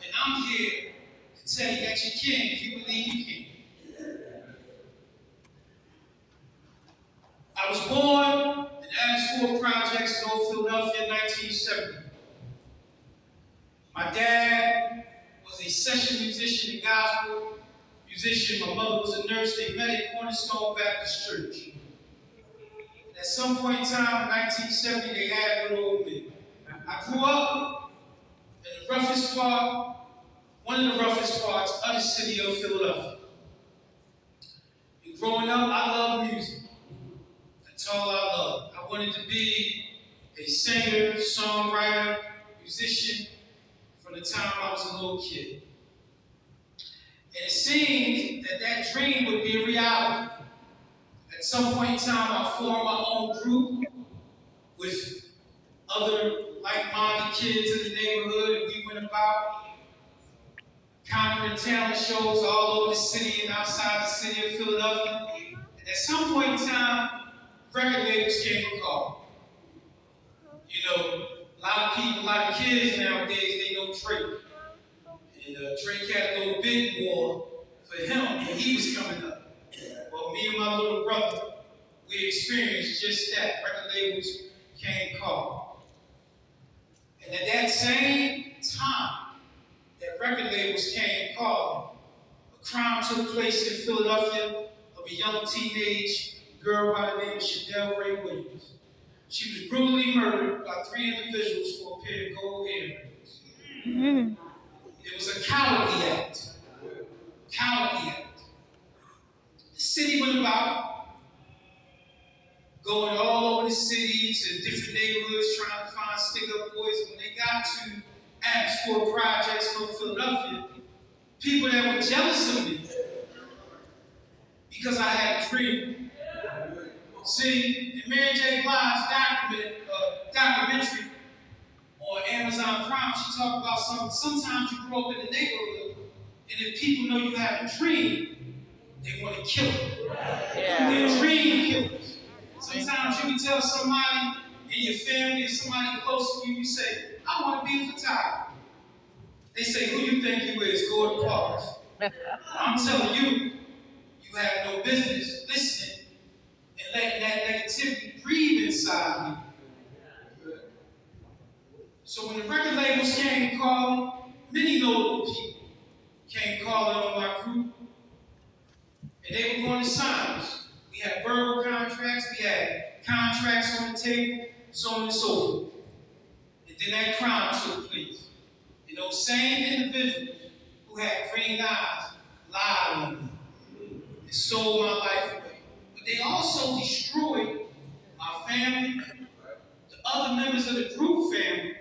And I'm here to tell you that you can if you believe you can. I was born in Abbotsford Projects, North Philadelphia, in 1970. My dad was a session musician and gospel musician. My mother was a nurse. They met at Cornerstone Baptist Church. And at some point in time, in 1970, they had little old me. I grew up in the roughest part, one of the roughest parts of the city of Philadelphia. And growing up, I loved music. That's all I loved. I wanted to be a singer, songwriter, musician from the time I was a little kid. And it seemed that that dream would be a reality. At some point in time, I formed my own group with other like-minded kids in the neighborhood, and we went about conquering talent shows all over the city and outside the city of Philadelphia. And at some point in time, record labels came to call. You know, a lot of people, a lot of kids nowadays, they know Drake. And Drake had a little bit more for him when he was coming up. Well, me and my little brother, we experienced just that. Record labels came calling. And at that same time that record labels came calling, a crime took place in Philadelphia of a young teenage girl by the name of Shadell Ray Williams. She was brutally murdered by 3 individuals for a pair of gold earrings. Mm-hmm. It was a cowardly act. Cowardly act. The city went about going all over the city to different neighborhoods trying to find stick-up boys. When they got to Abbotsford Projects, North Philadelphia, people that were jealous of me because I had a dream. See, in Mary J. Blige's documentary on Amazon Prime, she talked about sometimes you grow up in the neighborhood, and if people know you have a dream, they want to kill it. Yeah. They're dream killers. Sometimes you can tell somebody in your family or somebody close to you, you say, I want to be a photographer. They say, who you think you is, Gordon Parks? I'm telling you, you have no business listening and letting that negativity breathe inside me. So when the record labels came calling, many notable people came calling on my group, and they were going to sign us. We had verbal contracts, we had contracts on the table, so on and so forth. And then that crime took place. And those same individuals who had green eyes lied on me and stole my life away. But they also destroyed my family, the other members of the group family,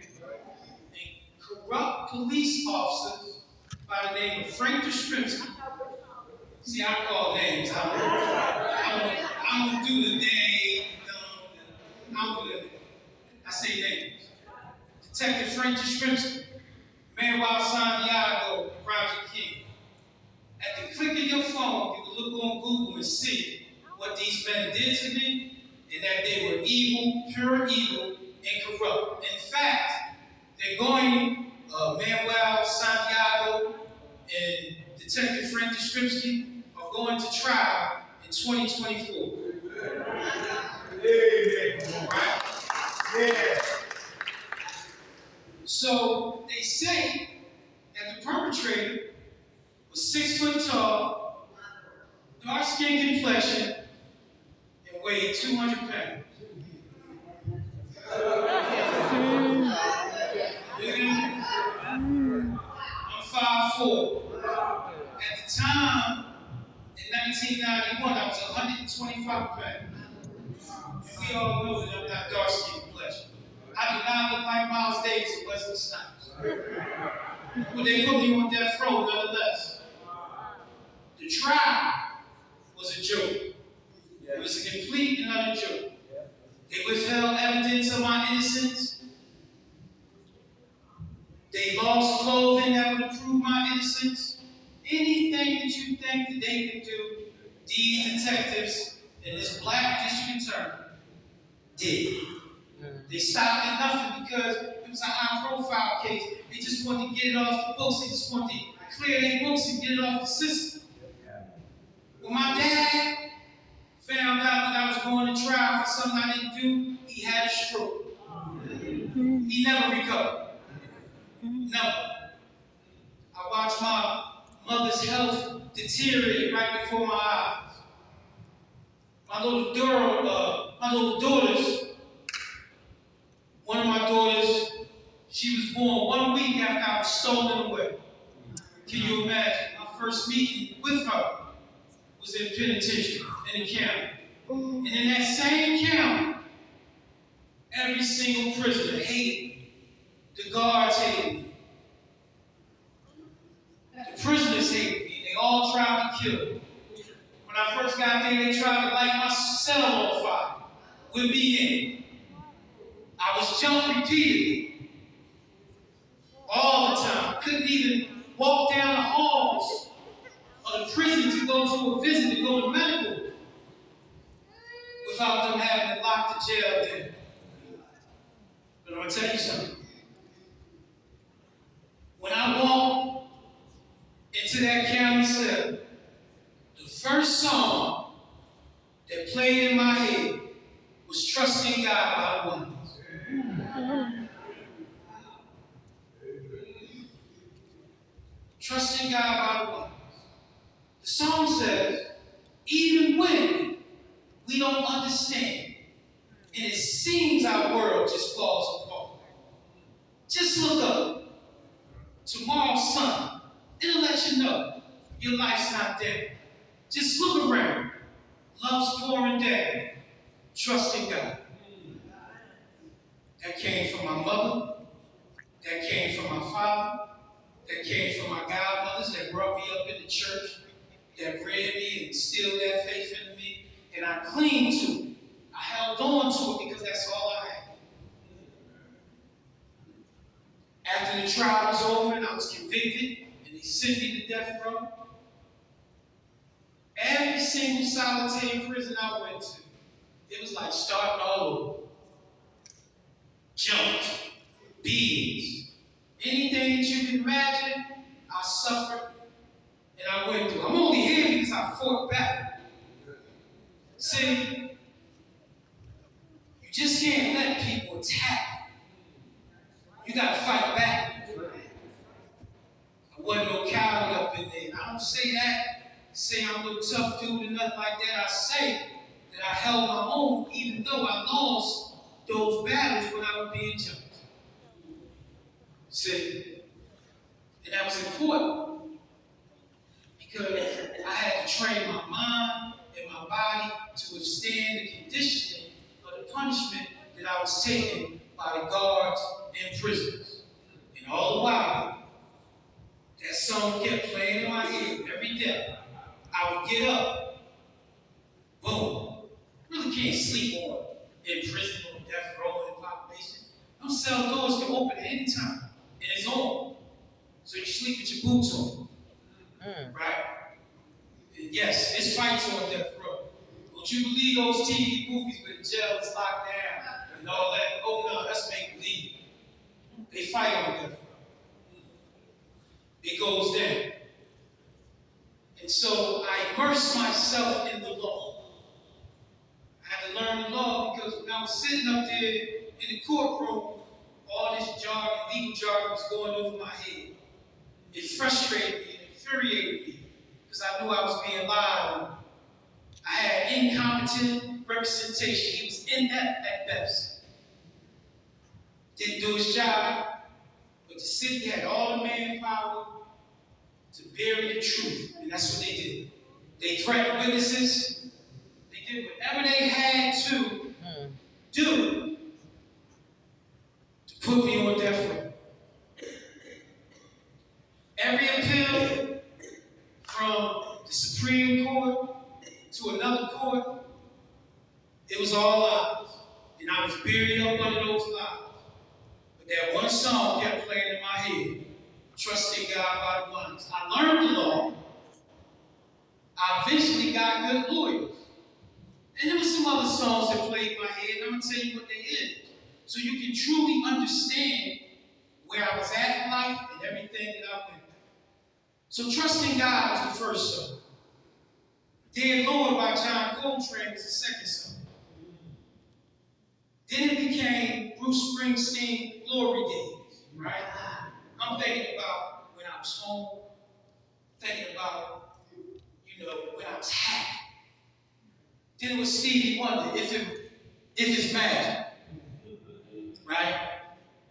and corrupt police officers by the name of Frank Destrimsky. See, I call names. I don't do the name. I don't do that. I say names. Detective Frank Destrimsky, Manuel Santiago, and Roger King. At the click of your phone, you can look on Google and see what these men did to me, and that they were evil, pure evil, and corrupt. In fact, they're going, Manuel Santiago and Detective Frank Destrimsky are going to trial in 2024. Amen. Right? Yeah. So they say that the perpetrator was 6 foot tall, dark skin complexion, and weighed 200 pounds. I'm 5'4". At the time, in 1991, I was 125 pounds. We all know that I'm not dark skin complexion. I do not look like Miles Davis or Wesley Snipes. But they put me on death row nonetheless. The trial was a joke. It was a complete and utter joke. They withheld evidence of my innocence. They lost clothing that would prove my innocence. Anything that you think that they could do, these detectives and this black district attorney did. They stopped at nothing because it was a high-profile case. They just wanted to get it off the books. They just wanted to clear their books and get it off the system. When my dad found out that I was going to trial for something I didn't do, he had a stroke. He never recovered. Never. I watched my mother's health deteriorate right before my eyes. My little daughters, one of my daughters, she was born 1 week after I was stolen away. Can you imagine? My first meeting with her was in penitentiary in the county. And in that same county, every single prisoner hated me. The guards hated me. The prisoners hated me. They all tried to kill me. When I first got there, they tried to light my cell on fire with me in it. I was jumped repeatedly. All the time. I couldn't even walk down the halls of the prison to go to a visit, to go to medical, without them having to lock the jail down. But I'm going to tell you something. When I walked into that county cell, the first song that played in my head was Trusting God by the Wonders. Trusting God by the Wonders. The song says, even when we don't understand, and it seems our world just falls apart, just look up. Tomorrow's sun, it'll let you know your life's not dead. Just look around. Love's pouring down. Trusting God. That came from my mother. That came from my father. That came from my godmothers that brought me up in the church, that reared me and instilled that faith into me. And I clinged to it. I held on to it because that's all I had. After the trial was over and I was convicted and they sent me to death row, every single solitary prison I went to, it was like starting all over. Jumped, beatings, anything that you can imagine, I suffered and I went through. I'm only here because I fought back. See, you just can't let people attack. You gotta fight back. I wasn't no coward up in there. And I don't say that, say I'm no tough dude or nothing like that. I say that I held my own even though I lost those battles when I was being jumped. See, and that was important because I had to train my mind and my body to withstand the conditioning of the punishment that I was taking by the guards and prisoners. And all the while, that song kept playing in my head every day. I would get up, boom. Really can't sleep on in prison or death row in the population. Those cell doors can open at any time, and it's on. So you sleep with your boots on, right? And yes, it's fights on death row. Don't you believe those TV movies where the jail is locked down and all that? Oh no, that's make believe. They fight on death row. It goes down. And so I immersed myself in the law. I had to learn the law because when I was sitting up there in the courtroom, all this jargon, legal jargon was going over my head. It frustrated me and infuriated me because I knew I was being lied on. I had incompetent representation. He was inept at best. Didn't do his job, but the city had all the manpower to bury the truth, and that's what they did. They threatened witnesses. They did whatever they had to do to put me on death row. Every appeal from the Supreme Court to another court, it was all lies. And I was buried up under those lies. But that one song kept playing in my head, Trusting God by the Wonders. I learned the law. I eventually got good lawyers. And there were some other songs that played in my head, and I'm going to tell you what they is. so you can truly understand where I was at in life and everything that I went through. So Trusting God was the first song. Dear Lord by John Coltrane was the second song. Then it became Bruce Springsteen Glory Days, right? I'm thinking about when I was home, thinking about, when I was happy. Then it was Stevie Wonder, If It's Magic, right?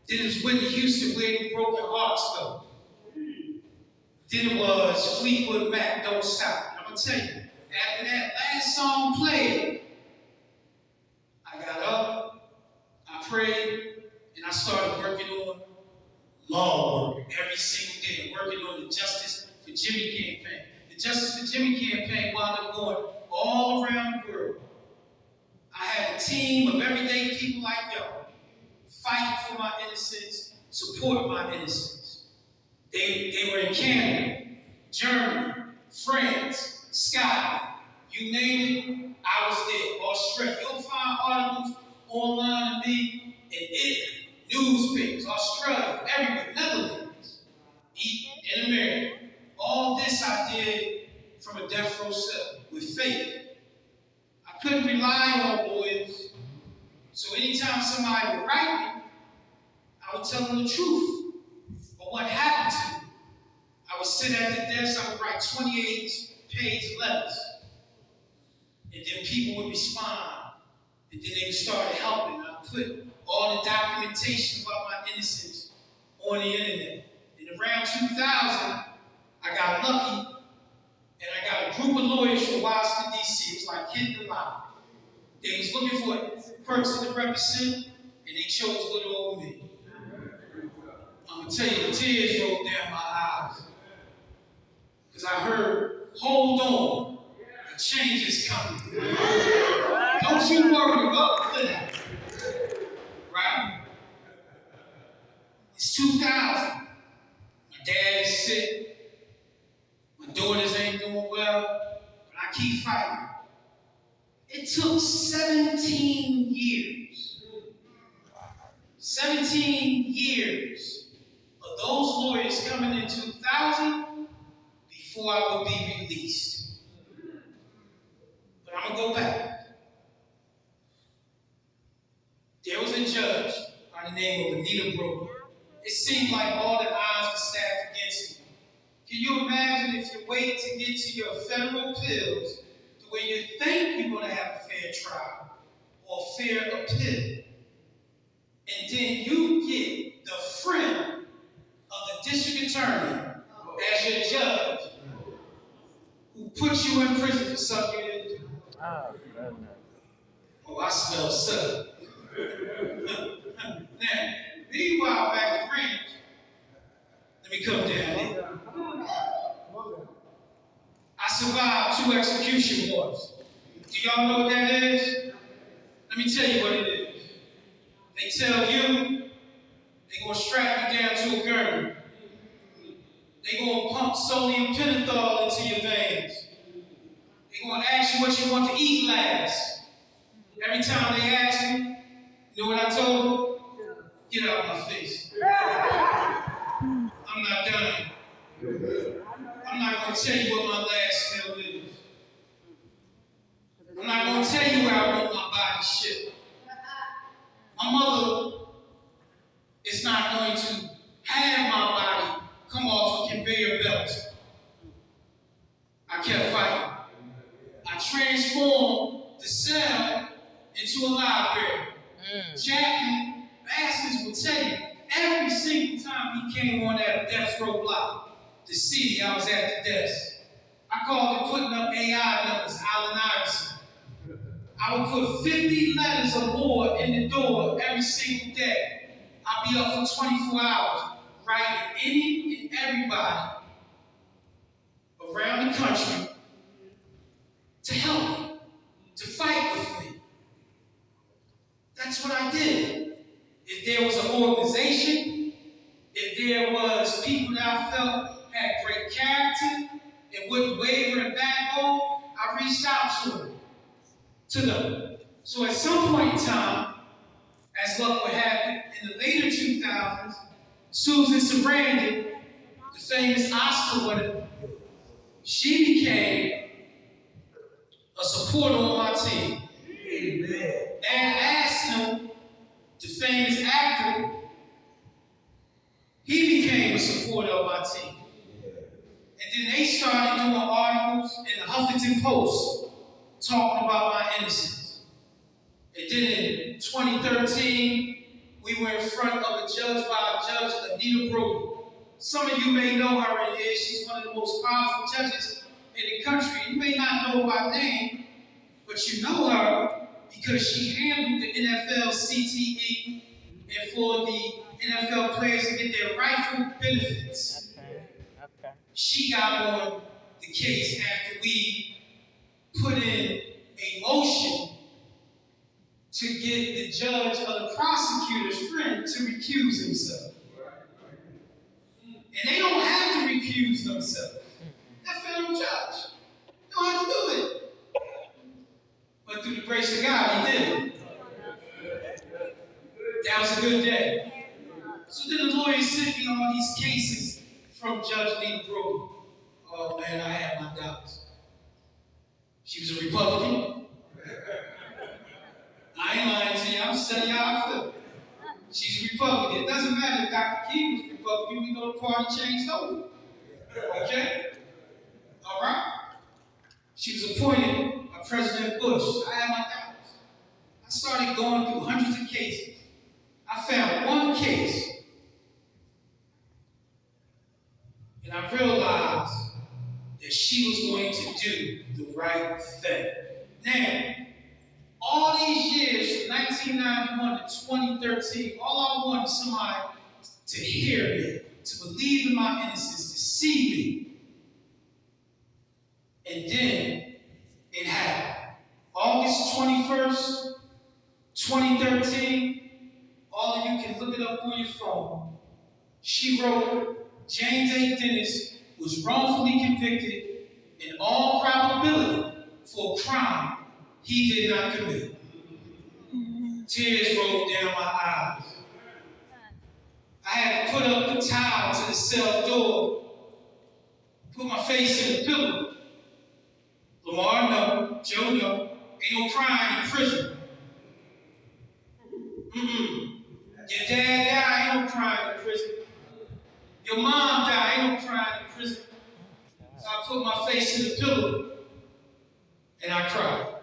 Then it was Whitney Houston, Where the Broken Hearts Go. Then it was Fleetwood Mac, Don't Stop. I'm going to tell you, after that last song played, I got up, I prayed, and I started working on law work every single day, working on the Justice for Jimmy campaign. The Justice for Jimmy campaign wound up going all around the world. I had a team of everyday people like y'all, fighting for my innocence, supporting my innocence. They were in Canada, Germany, France, Scotland, you name it, I was there. Australia. You'll find articles online of me in Italy, newspapers, Australia, everywhere, Netherlands, in America. All this I did from a death row cell with faith. I couldn't rely on lawyers, so anytime somebody would write me, I would tell them the truth. But what happened to me? I would sit at the desk, I would write 28-page letters. And then people would respond. And then they started helping. I put all the documentation about my innocence on the internet. And around 2000, I got lucky, and I got a group of lawyers from Washington, D.C. It was like hitting the line. They was looking for a person to represent, and they chose little old me. I'm going to tell you, the tears rolled down my eyes. Because I heard, hold on, the change is coming. Don't you worry about the thing. Right? It's 2000. My dad is sick. My daughters ain't doing well. But I keep fighting. It took 17 years. 17 years of those lawyers coming in 2000 before I would be released. But I'm going to go back. There was a judge by the name of Anita Brewer. It seemed like all the odds were stacked against me. Can you imagine if you wait to get to your federal appeals to where you think you're going to have a fair trial or fair appeal, and then you get the friend of the district attorney as your judge who puts you in prison for something you didn't do? Oh, I smell sun. Now, meanwhile, back in range, let me come down here. I survived 2 execution wars. Do y'all know what that is? Let me tell you what it is. They tell you they're going to strap you down to a gurney. They're going to pump sodium pentothal into your veins. They're going to ask you what you want to eat last. Every time they ask me, you know what I told them? Get out of my face. I'm not done. I'm not going to tell you what my last meal is. I'm not going to tell you where I want my body shipped. My mother is not going to have my body come off a conveyor belt. I kept fighting. I transformed the cell into a library. Chapman, bastards will tell you, every single time he came on that death row block to see I was at the desk, I called it putting up AI numbers, Allen Iverson. I would put 50 letters or more in the door every single day. I'd be up for 24 hours, writing any and everybody around the country to help me, to fight with me. That's what I did. If there was an organization, if there was people that I felt had great character and wouldn't waver in backbone, I reached out to them. So at some point in time, as luck would have it, in the later 2000s, Susan Sarandon, the famous Oscar winner, she became a supporter on my team. Amen. And Ethnan, the famous actor, he became a supporter of my team. And then they started doing articles in the Huffington Post talking about my innocence. And then in 2013, we were in front of a judge by Judge Anita Brody. Some of you may know her in here. She's one of the most powerful judges in the country. You may not know her by name, but you know her because she handled the NFL CTE and for the NFL players to get their rightful benefits. Okay. She got on the case after we put in a motion to get the judge or the prosecutor's friend to recuse himself. And they don't have to recuse themselves. They're a federal judge. They don't have to do it. But through the grace of God, he did. That was a good day. So then the lawyers sent me all these cases from Judge Anita Brody. Oh man, I had my doubts. She was a Republican. I ain't lying to you, I'm just telling you how I feel. She's a Republican. It doesn't matter if Dr. King was Republican, we know the party changed over. Okay? All right? She was appointed by President Bush. I had my doubts. I started going through hundreds of cases. I found one case, and I realized that she was going to do the right thing. Now, all these years, from 1991 to 2013, all I wanted was somebody to hear me, to believe in my innocence, to see me. And then it happened. August 21st, 2013, all of you can look it up on your phone. She wrote, James A. Dennis was wrongfully convicted in all probability for a crime he did not commit. Tears rolled down my eyes. I had to put up the towel to the cell door, put my face in the pillow. Lamar, no. Joe, no. Ain't no crying in prison. Your dad died, ain't no crying in prison. Your mom died, ain't no crying in prison. So I put my face in the pillow, and I cried.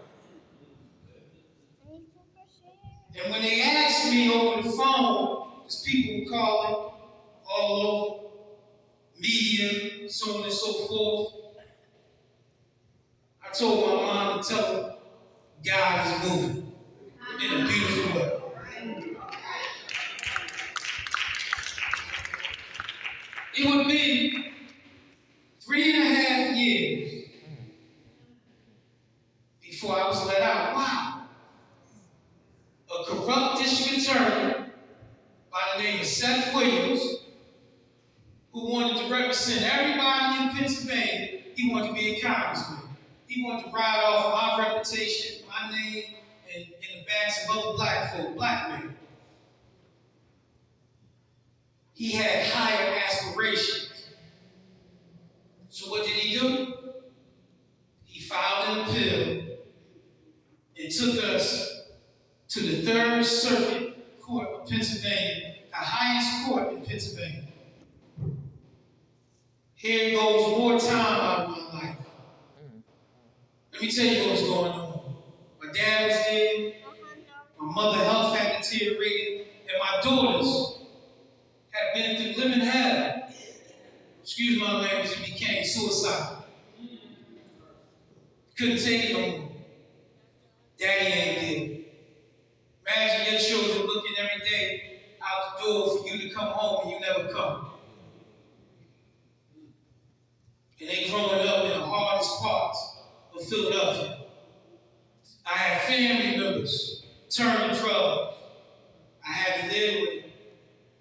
And when they asked me over the phone, because people were calling all over, media, so on and so forth, I told my mom to tell her God is moving in a beautiful way. It would be 3.5 years before I was let out. Wow. A corrupt district attorney by the name of Seth Williams, who wanted to represent everybody in Pennsylvania. He wanted to be a congressman. He wanted to ride off my reputation, my name, and in the backs of other black folk, black men. He had higher aspirations. So what did he do? He filed an appeal and took us to the Third Circuit Court of Pennsylvania, the highest court in Pennsylvania. Here goes more time out of my life. Let me tell you what was going on. My dad was dead, my mother's health had deteriorated, and my daughters had been through living hell. Excuse my language, it became suicide. Couldn't take it no more. Daddy ain't dead. Imagine your children looking every day out the door for you to come home and you never come. And they growing up in the hardest parts of Philadelphia. I had family members turn to drugs. I had to live with it.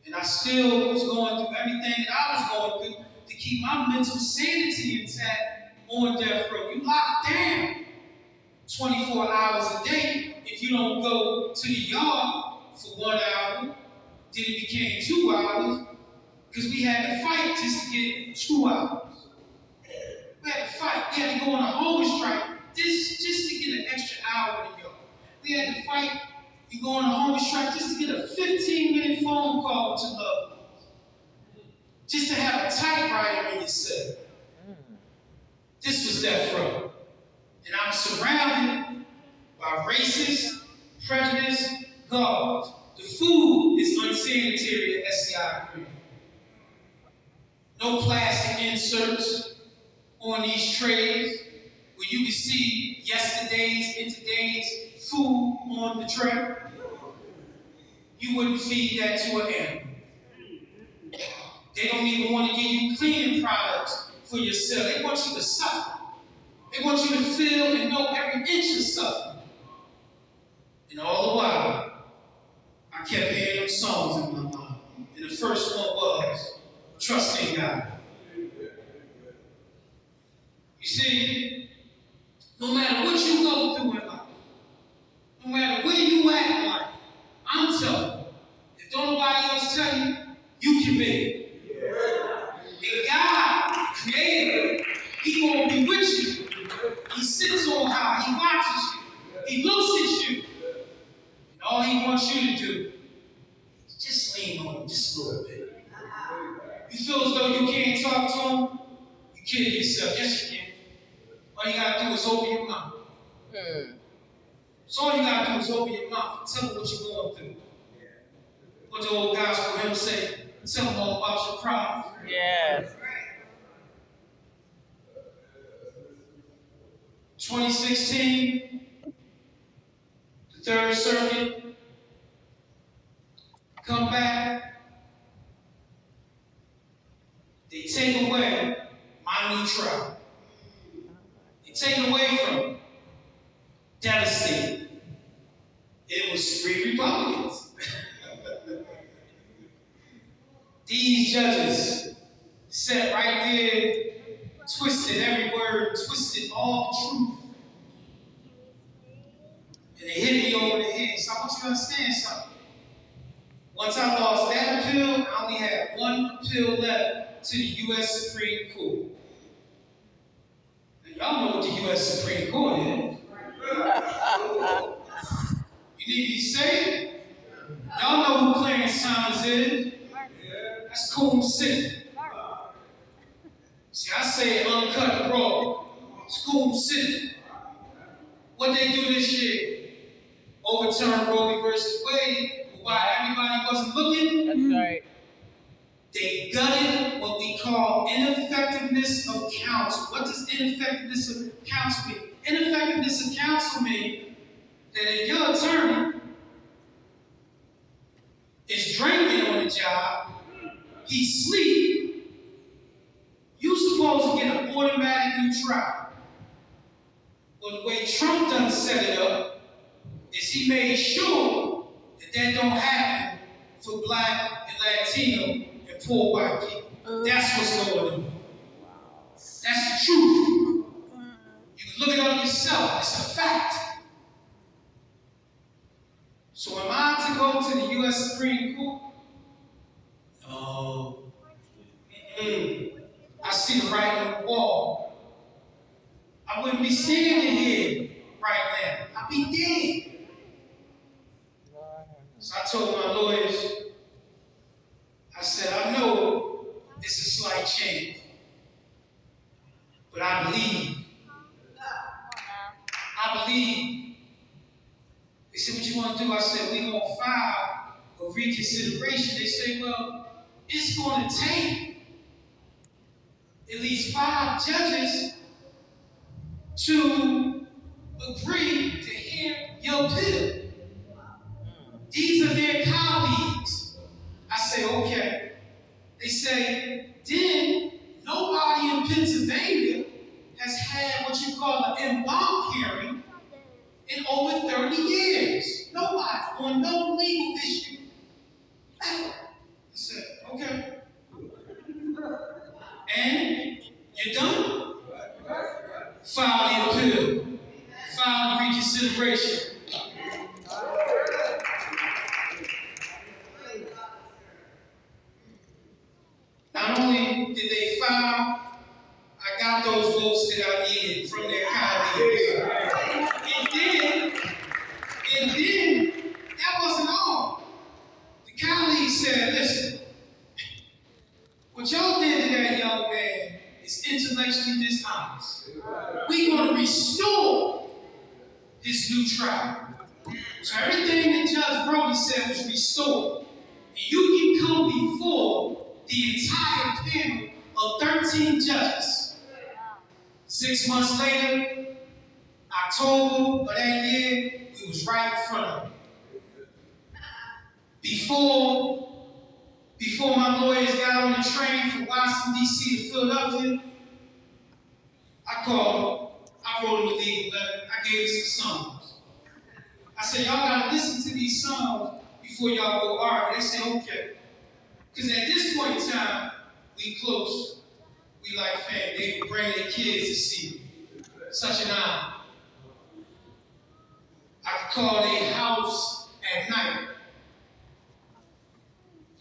And I still was going through everything that I was going through to keep my mental sanity intact on death row. You locked down 24 hours a day. If you don't go to the yard, for 1 hour, then it became 2 hours, because we had to fight just to get 2 hours. We had to fight. We had to go on a hunger strike just to get an extra hour to go. We had to fight. You go on a hunger strike just to get a 15-minute phone call with your loved ones. Just to have a typewriter in your cell. This was that from. And I'm surrounded by racist, prejudiced guards. The food is unsanitary at SCI Green. No plastic inserts on these trays where you can see yesterday's and today's food on the tray. You wouldn't feed that to an animal. They don't even want to give you cleaning products for yourself. They want you to suffer. They want you to feel and know every inch of suffering. And all the while, I kept hearing them songs in my mind. And the first one was, trusting God. You see, no matter what you go through in life, no matter where you at in life, I'm telling you, if don't nobody else tell you, you can make it. And God, the Creator, He gonna be with you. He sits on high, He watches you, He looks at you. And all He wants you to do is just lean on Him just a little bit. You feel as though you can't talk to Him, you kidding yourself. Yes, you can. All you gotta do is open your mouth. So all you gotta do is open your mouth and tell Him what you're going through. What the old gospel hymn say, tell Him all about your problems. Yes. 2016, the Third Circuit, come back, they take away my new trial. They take it away from me. Devastating. It was 3 Republicans. These judges sat right there, twisted every word, twisted all the truth. And they hit me over the head. So I want you to understand something. Once I lost that appeal, I only had 1 appeal left to the U.S. Supreme Court. And y'all know what the U.S. Supreme Court is. You need to be saved? Y'all know who Clarence Thomas is. That's Combs City. See, I say it uncut raw. It's Combs City. What they do this year? Overturn Roe v. Wade. Why everybody wasn't looking? That's right. They gutted what we call ineffectiveness of counsel. What does ineffectiveness of counsel mean? Ineffectiveness of counsel means that if your attorney is drinking on the job, he sleep, you supposed to get an automatic new trial. But the way Trump done set it up is he made sure that that don't happen for Black and Latino and poor white people. That's what's going on. That's the truth. You can look it up yourself. It's a fact. So am I to go to the U.S. Supreme Court? No. I see the writing on the wall. I wouldn't be standing here right now. I'd be dead. So I told my lawyers, I said, I know it's a slight change, but I believe. I believe. They said, what you want to do? I said, we're going to file a reconsideration. They say, well, it's going to take at least 5 judges to agree to hear your bill. These are their colleagues. I say, okay. They say, then nobody in Pennsylvania has had what you call an en banc hearing in over 30 years. Nobody on no legal issue ever. I said, okay. And you're done? File the appeal. File the reconsideration. I got those votes that I needed from their colleagues. And then, that wasn't all. The colleagues said, listen, what y'all did to that young man is intellectually dishonest. We're going to restore his new trial. So everything that Judge Brody said was restored. And you can come before the entire panel of 13 judges. 6 months later, October of that year, we was right in front of him. Before my lawyers got on the train from Washington, D.C. to Philadelphia, I wrote him a legal letter. I gave him some songs. I said, y'all gotta listen to these songs before y'all go argue. They said, okay. Because at this point in time, we close. We like family. They would bring their kids to see me. Such an honor. I could call their house at night.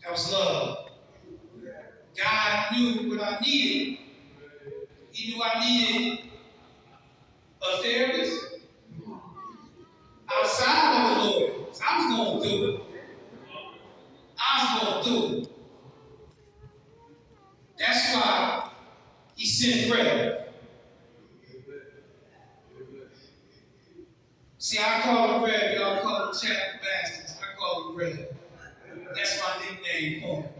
That was love. God knew what I needed. He knew I needed a therapist outside of the Lord. So I was going to do it. That's why he sent Rev. See, I call him Rev, y'all call him Chapter Bastards. I call him Rev. That's my nickname for him.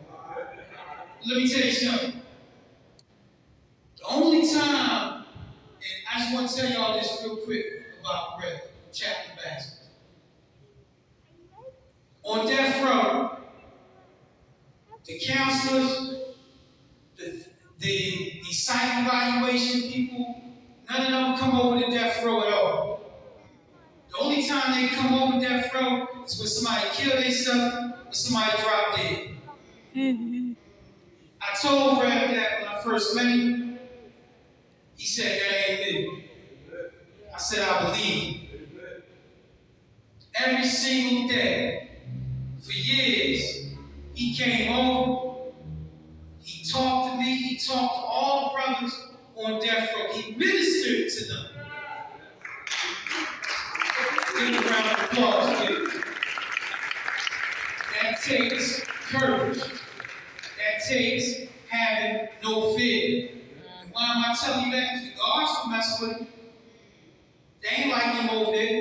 Let me tell you something. The only time, and I just want to tell y'all this real quick about Rev, Chapter Bastards. On death row, the counselors, the psych evaluation people, none of them come over to death row at all. The only time they come over death row is when somebody killed themselves or somebody dropped dead. I told Rev that when I first met him. He said, that ain't me. I said, I believe. Every single day, for years, he came over, he talked to me, he talked to all the brothers on death row. He ministered to them. Give a round of applause, please. That takes courage. That takes having no fear. And why am I telling you that? Because the guards will mess with him. They ain't like him over there.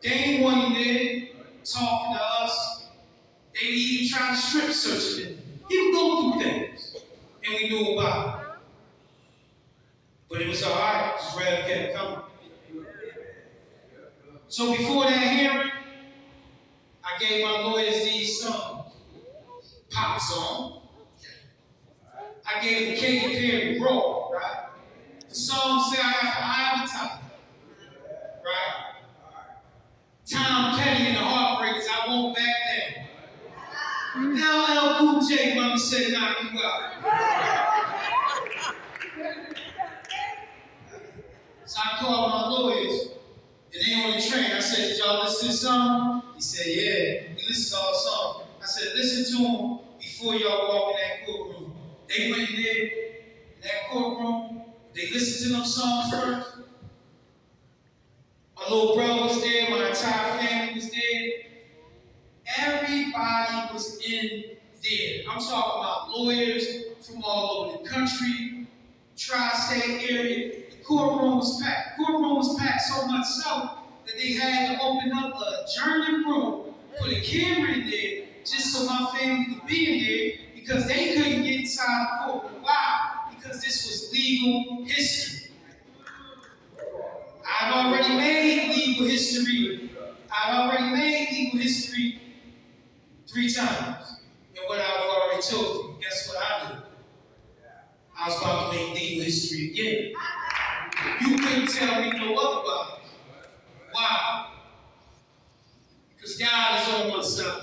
They ain't want him there talking to us. They would even try to strip search him. He would go through things. And we knew about it. But it was all right, because Rev kept coming. So before that hearing, I gave my lawyers these songs. Pop song. I gave them Katy Perry, Raw, right? The song said I got the eye of the tiger, right? Tom Petty and the Heartbreakers, I won't back down. LL Cool J, mama said knock you out. So I called my lawyers, and they on the train. I said, did y'all listen to the song? He said, yeah, we listened to all the songs. I said, listen to them before y'all walk in that courtroom. They went in there, in that courtroom, they listened to them songs first. My little brother was there, my entire family was there. Everybody was in there. I'm talking about lawyers from all over the country, tri-state area. The courtroom was packed. The courtroom was packed so much so that they had to open up a adjournment room, put a camera in there, just so my family could be in there, because they couldn't get inside the courtroom. Why? Because this was legal history. I've already made legal history. 3 times. And what I've already told you, guess what I did? I was about to make legal history again. You couldn't tell me no otherwise. Why? Because God is on my side.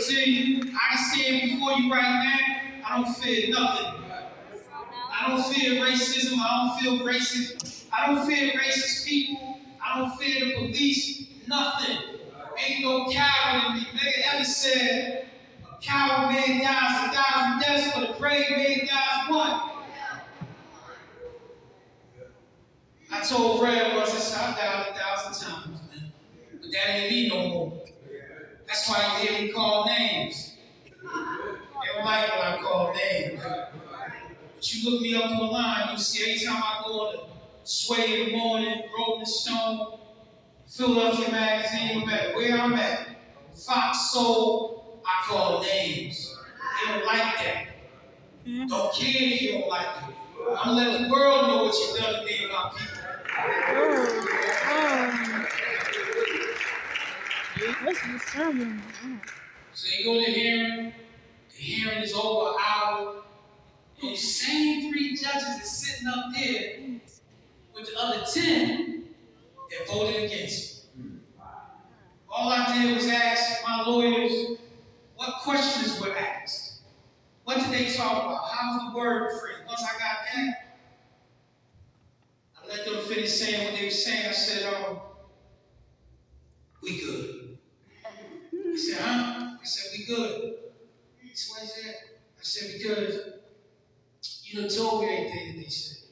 See, I stand before you right now, I don't fear nothing. I don't fear racism, I don't feel racist. I don't fear racist people, I don't fear the police, nothing. Ain't no coward in me. Nigga ever said, a coward man dies 1,000 deaths, but a pray, made God's one. I told Red once, I said, I died 1,000 times, man. But that ain't me no more. That's why you hear me call names. They don't like when I call names. But you look me up online, you see every time I go on a Sway in the Morning, Rolling Stone, Philadelphia Magazine, no matter where I'm at, Fox Soul, I call names. They don't like that. Don't care if you don't like it. I'm gonna let the world know what you've done to me and my people. So you go to hearing, the hearing is over an hour. Those same 3 judges are sitting up there with the other 10 that voted against me. All I did was ask my lawyers what questions were asked. What did they talk about? How was the word framed? Once I got that, I let them finish saying what they were saying. I said, we good. He said, huh? I said, we good. He said, what is that? I said, we good. You done told me everything that they said.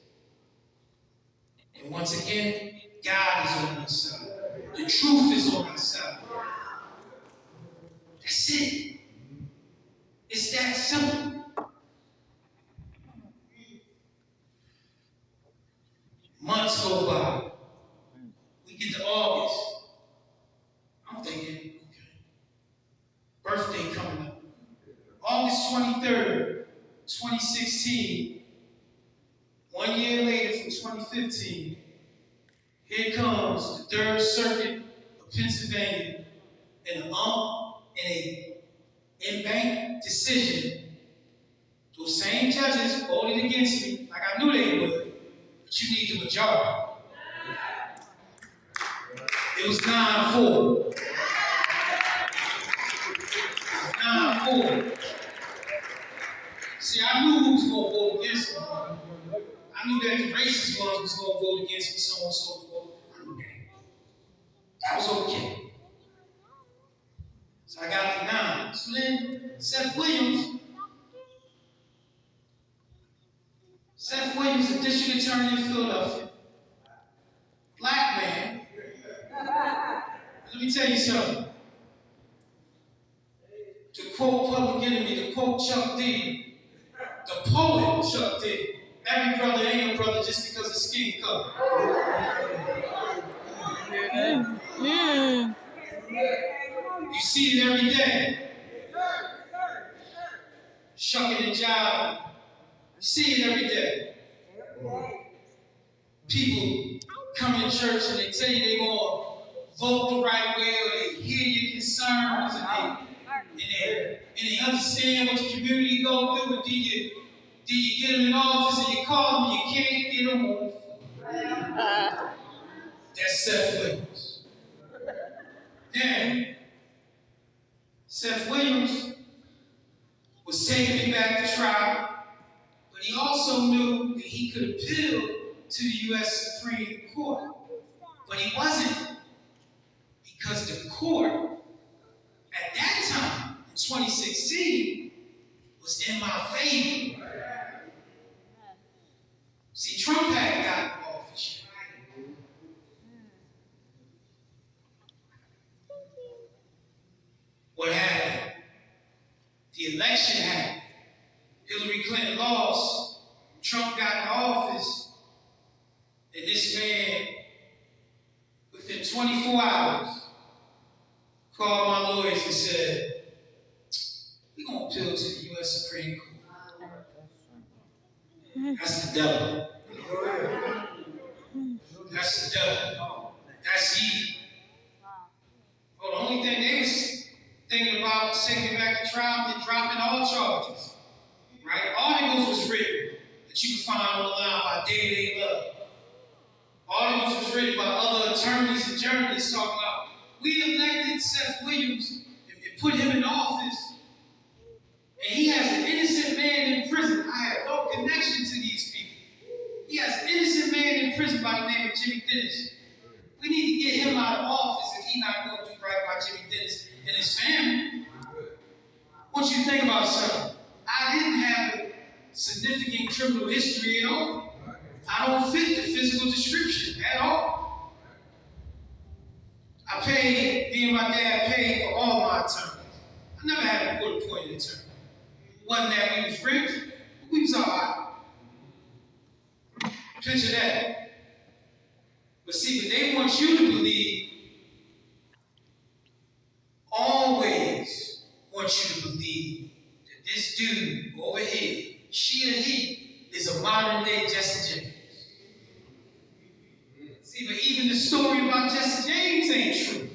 And once again, God is on our side. The truth is on our side. That's it. It's that simple. Months go by. We get to August. I'm thinking, okay. Birthday coming up. August 23rd, 2016. 1 year later from 2015, here comes the 3rd Circuit of Pennsylvania in a in-bank decision. Those same judges voted against me, like I knew they would, but you need the majority. It was 9-4. 9-4. See, I knew who was going to vote against me. I knew that the racist ones was going to vote against me, so on and so forth. I knew that. That was okay. So I got the 9. So then, Seth Williams, the district attorney in Philadelphia, black man. Let me tell you something. To quote Public Enemy, to quote Chuck D, the poet Chuck D, every brother ain't a brother just because of skin color. You see it every day. Shucking and jiving. You see it every day. People come in church and they tell you they're going to vote the right way, or they hear your concerns, and they understand what the community going to do, but do you get them in office and you call them and you can't get them on the phone. That's Seth Williams. Then, Seth Williams was taking me back to trial, but he also knew that he could appeal to the U.S. Supreme Court. But he wasn't, because the court, at that time, in 2016, was in my favor. See, Trump hadn't gotten in office yet. What happened? The election happened. Hillary Clinton lost. Trump got in office. And this man, within 24 hours, called my lawyers and said, we're going to appeal to the U.S. Supreme Court. That's the devil. That's the devil. That's evil. Well, the only thing they was thinking about was taking me back to trial and dropping all charges. Right? Articles was written that you can find online by David A. Love. Articles was written by other attorneys and journalists talking about, we elected Seth Williams and put him in office, and he has an innocent man in prison. I have no connection to these people. He has an innocent man in prison by the name of Jimmy Dennis. We need to get him out of office if he's not going to do right by Jimmy Dennis and his family. What you think about something? I didn't have significant criminal history at all. I don't fit the physical description at all. Me and my dad paid for all my attorneys. I never had a court-appointed attorney. It wasn't that we was rich, but we was all right. Picture that. But they want you to believe, always want you to believe that this dude over here, she or he, is a modern day Jesse James. See, but even the story about Jesse James ain't true.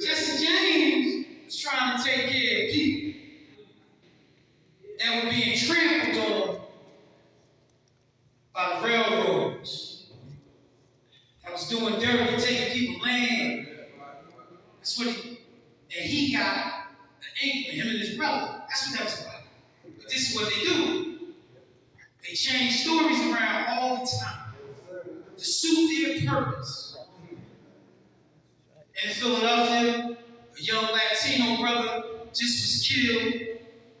Jesse James was trying to take care of people that were being trampled on by the railroads, that was doing dirty, taking people's land. That's what he got an inkling, him and his brother. That's what that was about. But this is what they do. They change stories around all the time to suit their purpose. In Philadelphia, a young Latino brother just was killed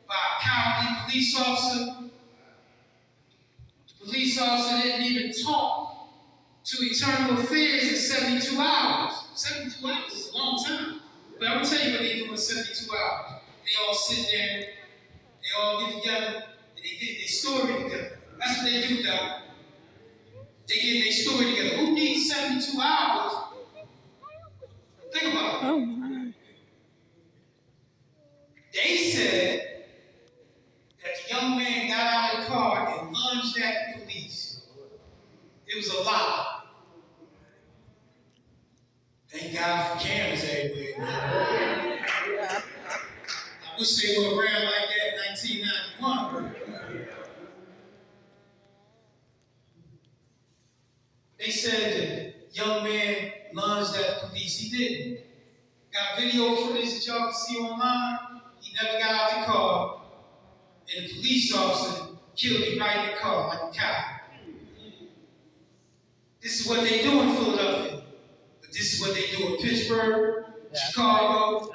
by a cowardly police officer. The police officer didn't even talk to Eternal Affairs in 72 hours. 72 hours is a long time. But I'm going to tell you what they do in 72 hours. They all sit there, they all get together, and they get their story together. That's what they do, Doc. They get their story together. Who needs 72 hours? Think about it. Oh, my. They said that the young man got out of the car and lunged at the police. It was a lie. Thank God for cameras everywhere. I wish they were around like that in 1991. They said the young man lunged at the police. He didn't. Got video footage that y'all can see online. He never got out the car. And the police officer killed him right in the car like a cow. This is what they do in Philadelphia. But this is what they do in Pittsburgh, Chicago,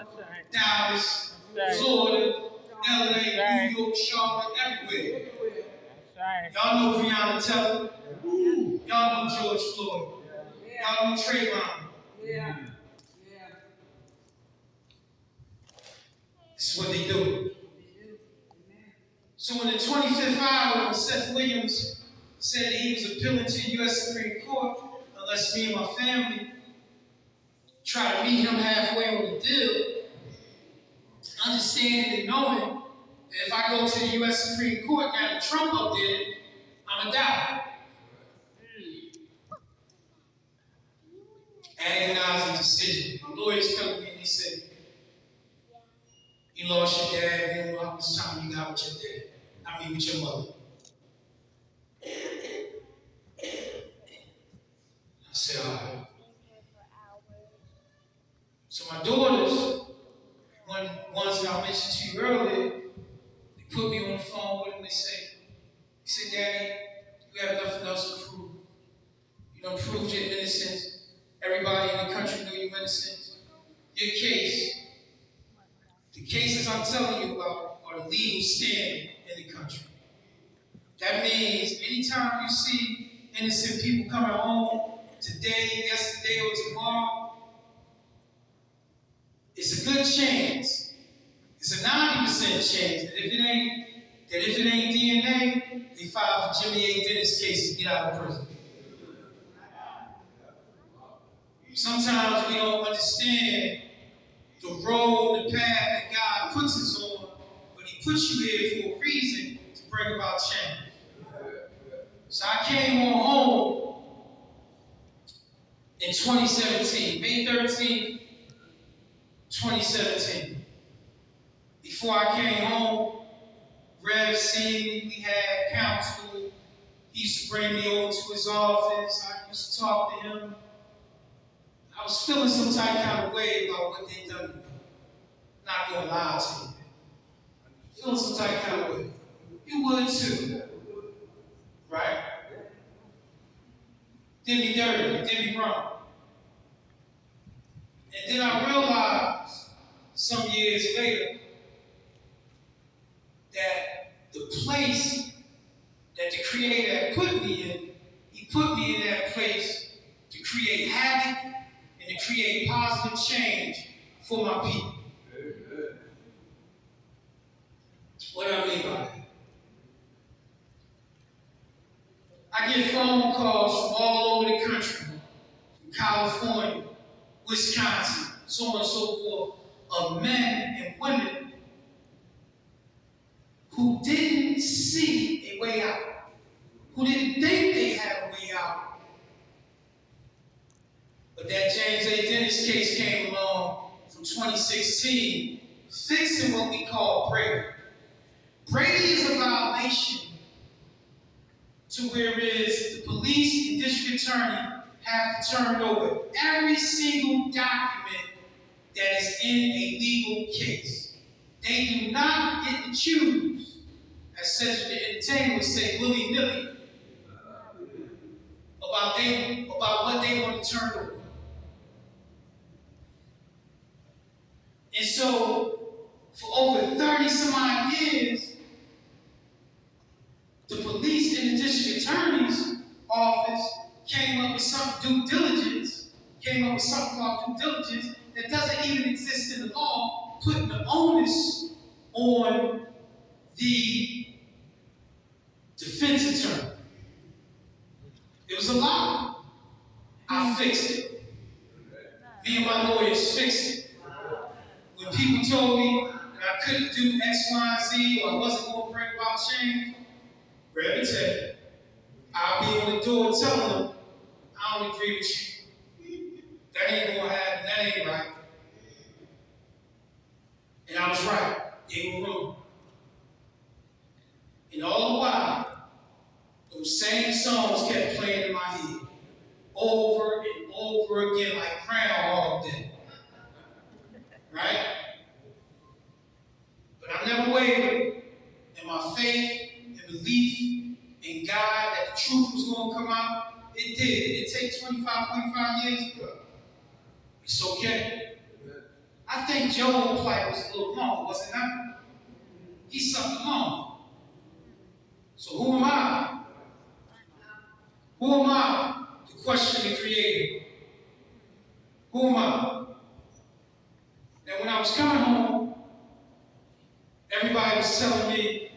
Dallas, Florida, LA, New York, Charlotte, everywhere. Y'all know Breonna Taylor. Y'all know George Floyd. Y'all know Trayvon. This is what they do. So in the 25th hour, when Seth Williams said that he was appealing to the U.S. Supreme Court, unless me and my family try to meet him halfway on the deal, understanding and knowing that if I go to the U.S. Supreme Court now that Trump up there, I'm a die. Agonizing decision. My lawyers come to me and they say, you lost your dad, we don't know how much time you got with your dad. With your mother. I said, all right. So my daughters, ones that I mentioned to you earlier, they put me on the phone with them. They say, Daddy, you have nothing else to prove. You don't prove your innocence. Everybody in the country know you're innocent. Your case, the cases I'm telling you about are the legal standing in the country. That means anytime you see innocent people coming home today, yesterday, or tomorrow, it's a good chance. It's a 90% chance that if it ain't DNA, they file the Jimmy A. Dennis case to get out of prison. Sometimes we don't understand the road, the path that God puts us on, but He puts you here for a reason to bring about change. So I came on home in 2017, May 13th, 2017. Before I came home, Rev seen me, we had counsel. He used to bring me over to his office. I used to talk to him. I was feeling some kind of way about what they'd done to me. Not gonna lie to you. Feeling some kind of way. You would too. Right? Did me dirty, did me wrong. And then I realized some years later place that the Creator had put me in, He put me in that place to create havoc and to create positive change for my people. What do I mean by that? I get phone calls from all over the country, from California, Wisconsin, so on and so forth, of men and women who didn't see a way out, who didn't think they had a way out. But that James A. Dennis case came along from 2016, fixing what we call Brady. Brady is a violation to where is the police and district attorney have to turn over every single document that is in a legal case. They do not get to choose, as Cedric the Entertainer would say, willy-nilly, about what they want to turn over. And so, for over 30 some odd years, the police and the district attorney's office came up with something called due diligence that doesn't even exist in the law, putting the onus on the defense attorney. It was a lie. I fixed it. Me and my lawyers fixed it. When people told me that I couldn't do X, Y, and Z, or I wasn't going to bring about change, grab a tape. I'll be on the door telling them, I don't agree with you. That ain't going to happen. That ain't right. And I was right. They were wrong. And all the while, those same songs kept playing in my head over and over again like Groundhog Day. Right? But I never wavered in my faith and belief in God that the truth was going to come out. It did. Did it take 25 years? It's okay. I think Job's plight was a little longer, was it not? He suffered longer. So who am I? Who am I to question the Creator? Who am I? And when I was coming home, everybody was telling me,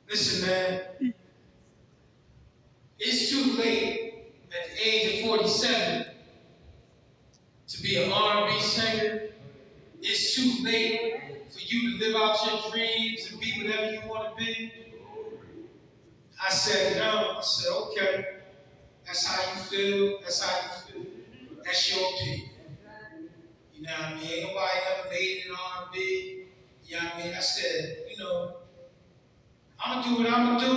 listen, man, it's too late at the age of 47 to be an R&B singer. It's too late for you to live out your dreams and be whatever you want to be. I said, no. I said, okay. That's how you feel. That's how you feel. That's your opinion. You know what I mean? Ain't nobody ever made it in R&B. You know what I mean? I said, I'm going to do what I'm going to do.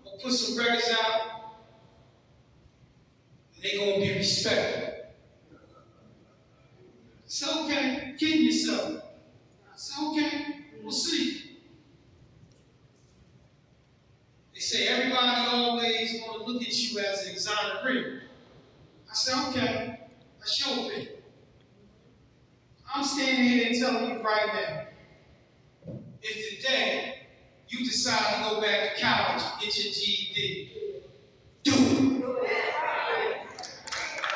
We'll put some records out. And they're going to be respected. It's okay. Kidding yourself. I said, okay. We'll see. They say everybody always going to look at you as an exoneree. I said, okay. That's your opinion. I'm standing here and telling you right now, if today you decide to go back to college and get your GED, do it.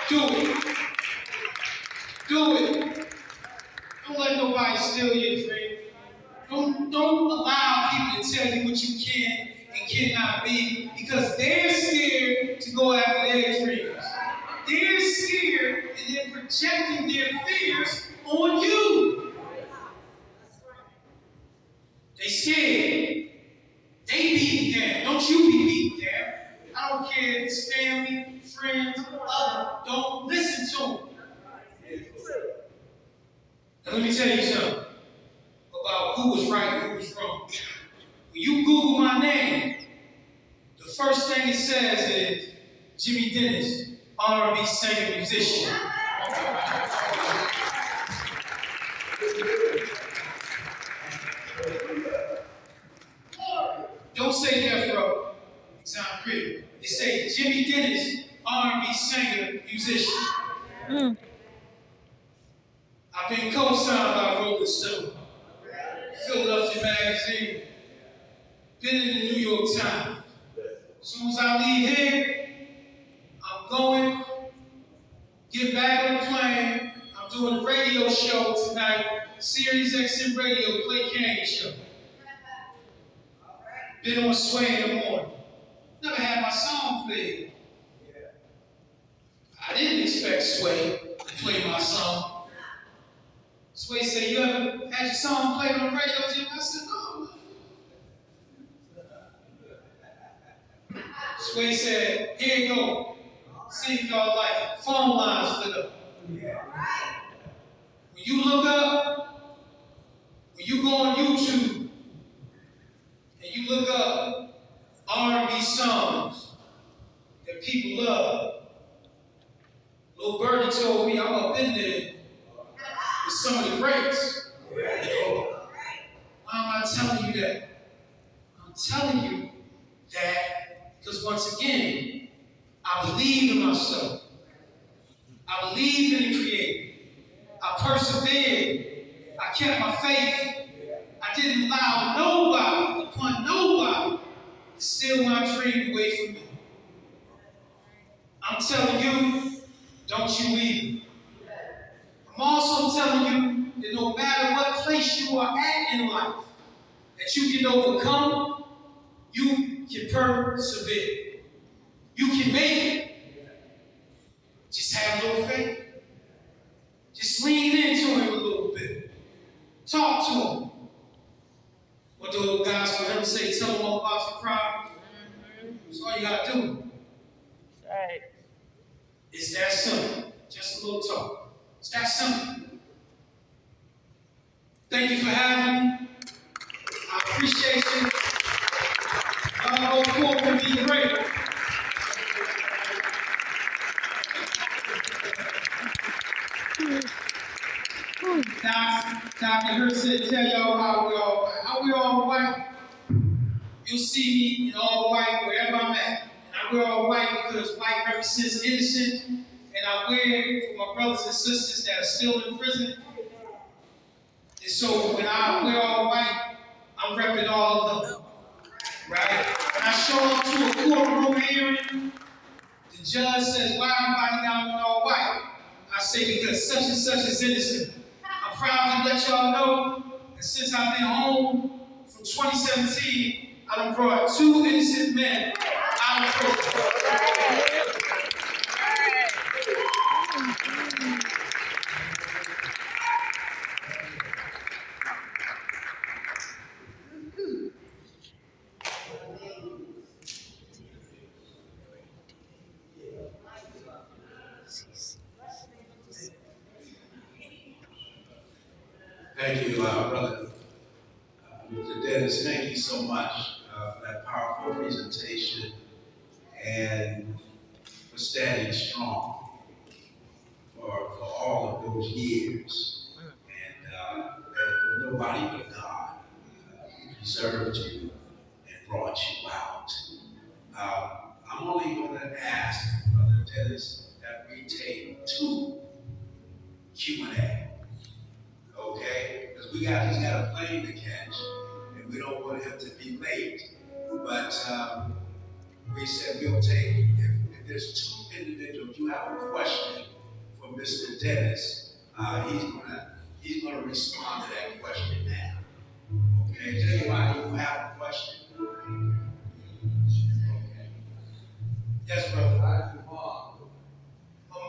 Do it. Do it. Don't let nobody steal your dream. Don't allow people to tell you what you can and cannot be, because they're scared to go after their dreams. They're scared and they're projecting their fears on you. They scared. They beaten down. Don't you be beaten down. I don't care if it's family, friends, other. Don't listen to them. Now let me tell you something about who was right and who was wrong. When you Google my name, the first thing it says is Jimmy Dennis, R&B singer, musician. Don't say Death Row. It sounds pretty. They say Jimmy Dennis, R&B singer, musician. I've been co-signed by Rolling Stone, Philadelphia Magazine, been in the New York Times. As soon as I leave here, I'm going, get back on the plane. I'm doing a radio show tonight, Sirius XM Radio, Clay Canyon Show. Been on Sway in the morning. Never had my song played. I didn't expect Sway to play my song. Sway said, "You ever had your song played on the radio, Jim?" I said, "No." Sway said, "Here you go. See if y'all like it." Phone lines lit up. When you look up, when you go on YouTube and you look up R&B songs that people love, Lil Birdie told me I'm up in there with some of the greats. Why am I telling you that? I'm telling you that because once again, I believed in myself. I believed in the Creator. I persevered. I kept my faith. I didn't allow nobody, upon nobody, to steal my dream away from me. I'm telling you, don't you either. I'm also telling you that no matter what place you are at in life, that you can overcome, you can persevere. You can make it. Just have a little faith. Just lean into him a little bit. Talk to him. What the old guys for him say, tell him all about your problem. That's all you gotta do. Right. It's that simple. Just a little talk. It's that simple. Thank you for having me. I appreciate you. Y'all go forward and be great. Dr. Hurst said, tell y'all how we all white. You'll see me in all white wherever I'm at. And I wear all white because white represents innocent. And I wear it for my brothers and sisters that are still in prison. And so when I wear all white, I'm repping all of them. Right? When I show up to a courtroom hearing, the judge says, why everybody down in all white? I say, because such and such is innocent. I'm proud to let y'all know that since I've been home from 2017, I done brought 2 innocent men out of prison. Thank you, Brother Mr. Dennis. Thank you so much for that powerful presentation and for standing strong for all of those years. And nobody but God preserved you and brought you out. I'm only going to ask Brother Dennis that we take 2 Q&A. Okay? Because he's got a plane to catch, and we don't want him to be late. But we said we'll take, if there's 2 individuals, you have a question for Mr. Dennis, he's gonna respond to that question now. Okay? Does anybody who have a question? Okay. Yes, brother. How's your mom?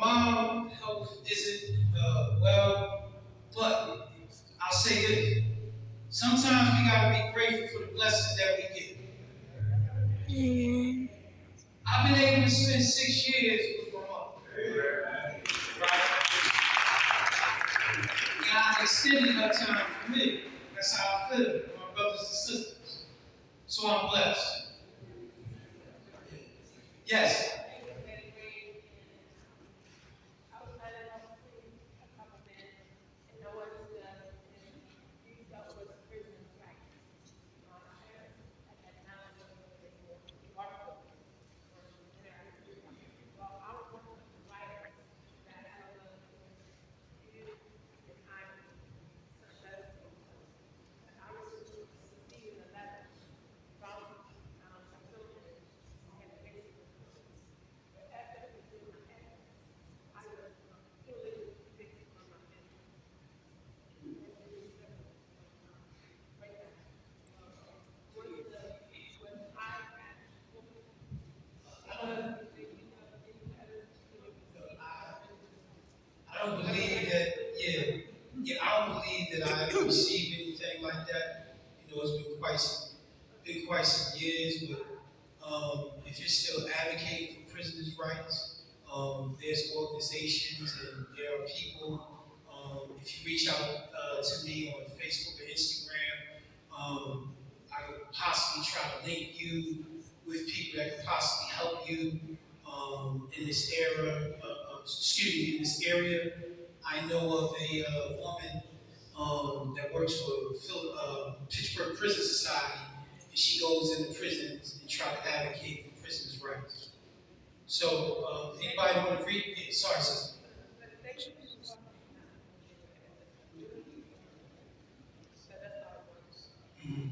My mom's health isn't well, but I'll say this. Sometimes we gotta be grateful for the blessings that we get. I've been able to spend 6 years with my mom. Right? God extended her time for me. That's how I feel, my brothers and sisters. So I'm blessed. Yes. It's been quite some years, but if you're still advocating for prisoners' rights, there's organizations and there are people. If you reach out to me on Facebook or Instagram, I could possibly try to link you with people that could possibly help you in this in this area. I know of a woman that works for Pittsburgh Prison Society, and she goes into prisons and try to advocate for prisoners' rights. So, anybody want to read? Yeah, sorry, sister. Mhm.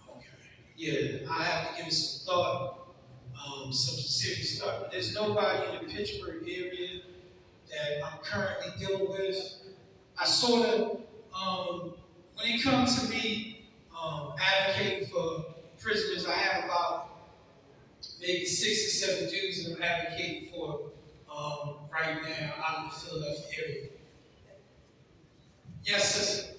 Okay. Yeah, I have to give it some thought, some serious thought. There's nobody in the Pittsburgh area that I'm currently dealing with. I sort of, when it comes to me advocating for prisoners, I have about maybe 6 or 7 dudes that I'm advocating for right now out of the Philadelphia area. Yes, sister.